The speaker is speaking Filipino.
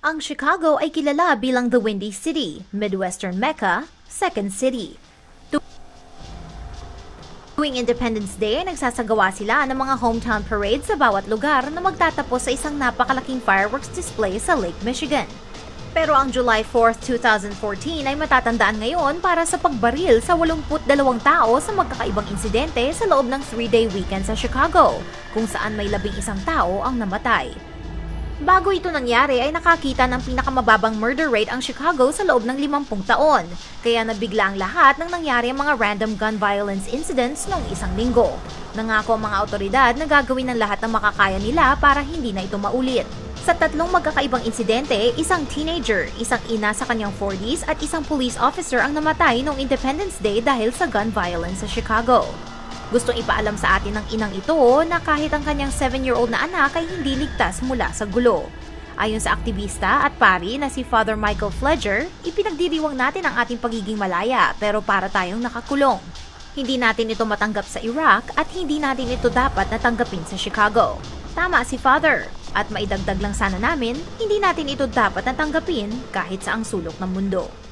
Ang Chicago ay kilala bilang the Windy City, Midwestern Mecca, Second City. Tuwing Independence Day ay nagsasagawa sila ng mga hometown parade sa bawat lugar na magtatapos sa isang napakalaking fireworks display sa Lake Michigan. Pero ang July 4, 2014 ay matatandaan ngayon para sa pagbaril sa 82 tao sa magkakaibang insidente sa loob ng 3-day weekend sa Chicago, kung saan may 11 tao ang namatay. Bago ito nangyari ay nakakita ng pinakamababang murder rate ang Chicago sa loob ng 50 taon, kaya nabigla ang lahat ng nangyari ang mga random gun violence incidents noong isang linggo. Nangako ang mga otoridad na gagawin ng lahat ng makakaya nila para hindi na ito maulit. Sa tatlong magkakaibang insidente, isang teenager, isang ina sa kanyang 40s at isang police officer ang namatay noong Independence Day dahil sa gun violence sa Chicago. Gustong ipaalam sa atin ng inang ito na kahit ang kanyang 7-year-old na anak ay hindi ligtas mula sa gulo. Ayon sa aktivista at pari na si Father Michael Fledger, ipinagdiriwang natin ang ating pagiging malaya pero para tayong nakakulong. Hindi natin ito matanggap sa Iraq at hindi natin ito dapat natanggapin sa Chicago. Tama si Father. At maidagdag lang sana namin, hindi natin ito dapat natanggapin kahit sa ang sulok ng mundo.